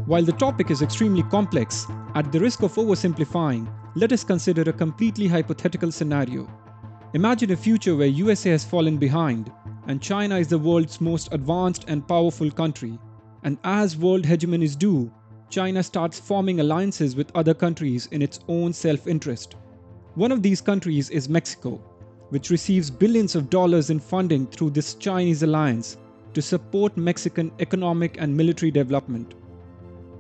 While the topic is extremely complex, at the risk of oversimplifying, let us consider a completely hypothetical scenario. Imagine a future where USA has fallen behind and China is the world's most advanced and powerful country. And as world hegemony is due, China starts forming alliances with other countries in its own self-interest. One of these countries is Mexico, which receives billions of dollars in funding through this Chinese alliance to support Mexican economic and military development.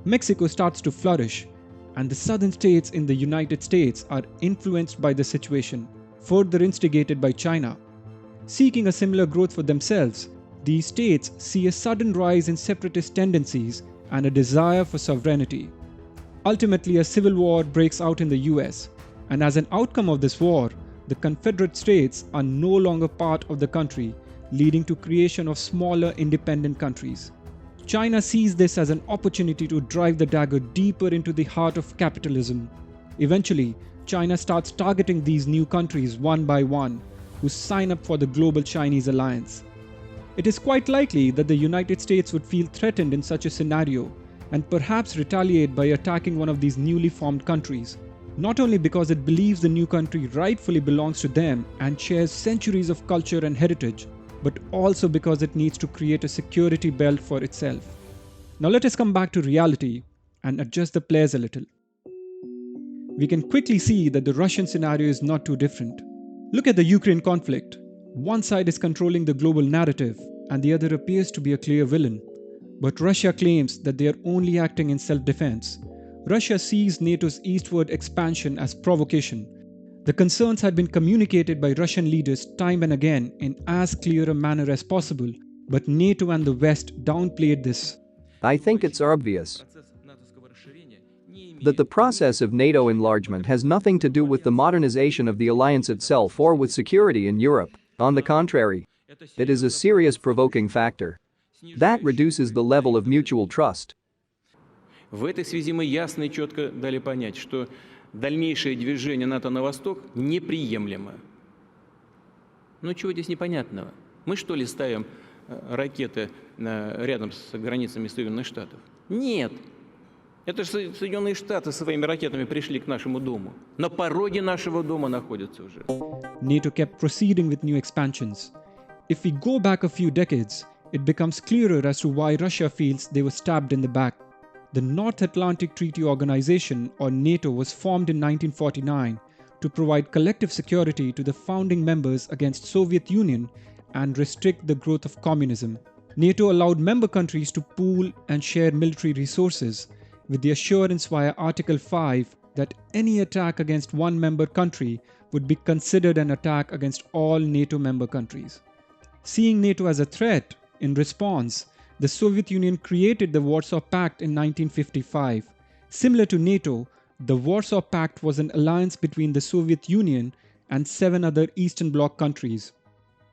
Mexico starts to flourish, and the southern states in the United States are influenced by the situation, further instigated by China. Seeking a similar growth for themselves, these states see a sudden rise in separatist tendencies and a desire for sovereignty. Ultimately, a civil war breaks out in the US, and as an outcome of this war, the Confederate States are no longer part of the country, leading to creation of smaller independent countries. China sees this as an opportunity to drive the dagger deeper into the heart of capitalism. Eventually, China starts targeting these new countries one by one, who sign up for the global Chinese alliance. It is quite likely that the United States would feel threatened in such a scenario and perhaps retaliate by attacking one of these newly formed countries, not only because it believes the new country rightfully belongs to them and shares centuries of culture and heritage, but also because it needs to create a security belt for itself. Now let us come back to reality and adjust the players a little. We can quickly see that the Russian scenario is not too different. Look at the Ukraine conflict. One side is controlling the global narrative and the other appears to be a clear villain. But Russia claims that they are only acting in self-defense. Russia sees NATO's eastward expansion as provocation. The concerns had been communicated by Russian leaders time and again in as clear a manner as possible, but NATO and the West downplayed this. I think it's obvious that the process of NATO enlargement has nothing to do with the modernization of the alliance itself or with security in Europe. On the contrary, it is a serious provoking factor that reduces the level of mutual trust. В этой связи мы ясно и четко дали понять, что дальнейшее движение НАТО на восток неприемлемо. Ну чего здесь непонятного? Мы что ли ставим ракеты рядом с границами Соединенных Штатов? Нет. Это же Соединенные Штаты своими ракетами пришли к нашему дому. На пороге нашего дома находятся уже. NATO kept proceeding with new expansions. If we go back a few decades, it becomes clearer as to why Russia feels they were stabbed in the back. The North Atlantic Treaty Organization, or NATO, was formed in 1949 to provide collective security to the founding members against Soviet Union and restrict the growth of communism. NATO allowed member countries to pool and share military resources, with the assurance via Article 5 that any attack against one member country would be considered an attack against all NATO member countries. Seeing NATO as a threat, in response, the Soviet Union created the Warsaw Pact in 1955. Similar to NATO, the Warsaw Pact was an alliance between the Soviet Union and 7 other Eastern Bloc countries.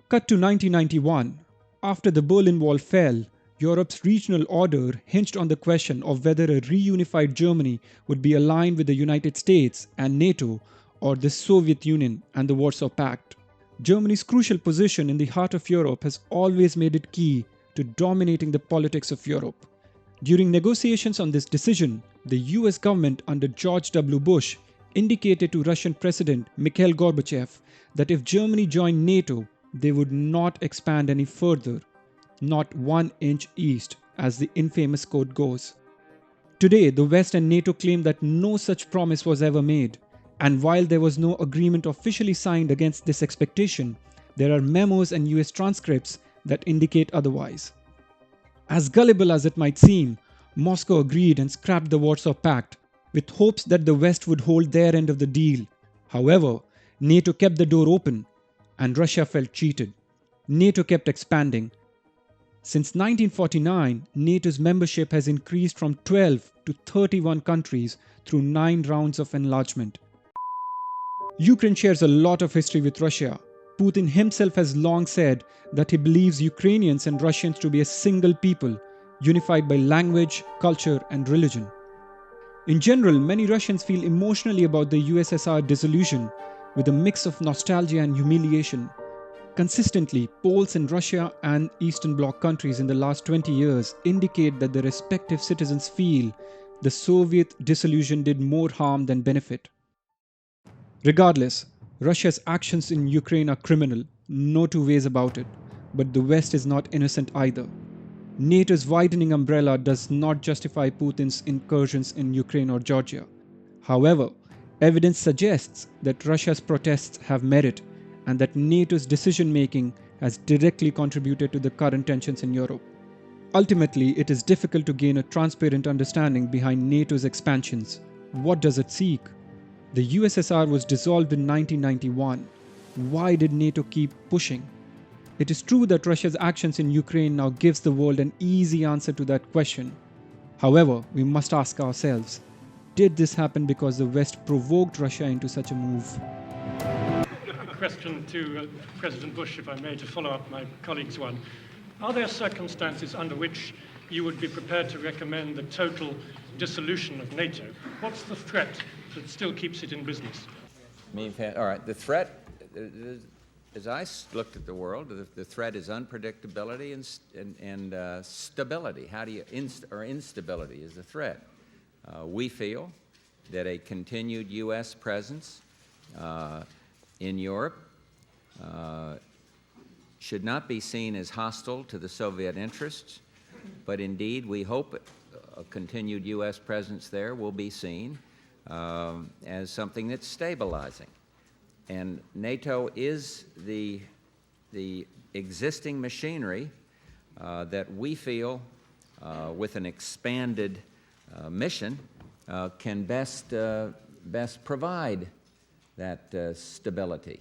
Cut to 1991. After the Berlin Wall fell, Europe's regional order hinged on the question of whether a reunified Germany would be aligned with the United States and NATO or the Soviet Union and the Warsaw Pact. Germany's crucial position in the heart of Europe has always made it key to dominating the politics of Europe. During negotiations on this decision, the US government under George W. Bush indicated to Russian President Mikhail Gorbachev that if Germany joined NATO, they would not expand any further, not 1 inch east, as the infamous quote goes. Today, the West and NATO claim that no such promise was ever made, and while there was no agreement officially signed against this expectation, there are memos and US transcripts that indicate otherwise. As gullible as it might seem, Moscow agreed and scrapped the Warsaw Pact, with hopes that the West would hold their end of the deal. However, NATO kept the door open, and Russia felt cheated. NATO kept expanding. Since 1949, NATO's membership has increased from 12 to 31 countries through 9 rounds of enlargement. Ukraine shares a lot of history with Russia. Putin himself has long said that he believes Ukrainians and Russians to be a single people, unified by language, culture, and religion. In general, many Russians feel emotionally about the USSR dissolution, with a mix of nostalgia and humiliation. Consistently, polls in Russia and Eastern Bloc countries in the last 20 years indicate that the respective citizens feel the Soviet dissolution did more harm than benefit. Regardless, Russia's actions in Ukraine are criminal, no two ways about it, but the West is not innocent either. NATO's widening umbrella does not justify Putin's incursions in Ukraine or Georgia. However, evidence suggests that Russia's protests have merit and that NATO's decision-making has directly contributed to the current tensions in Europe. Ultimately, it is difficult to gain a transparent understanding behind NATO's expansions. What does it seek? The USSR was dissolved in 1991. Why did NATO keep pushing? It is true that Russia's actions in Ukraine now gives the world an easy answer to that question. However, we must ask ourselves, did this happen because the West provoked Russia into such a move? A question to President Bush, if I may, to follow up my colleague's one. Are there circumstances under which you would be prepared to recommend the total dissolution of NATO? What's the threat that still keeps it in business? All right, the threat, as I looked at the world, the threat is unpredictability and stability. Or instability is the threat. We feel that a continued U.S. presence in Europe should not be seen as hostile to the Soviet interests, but indeed we hope a continued U.S. presence there will be seen as something that's stabilizing. And NATO is the existing machinery that we feel, with an expanded mission, can best provide that stability.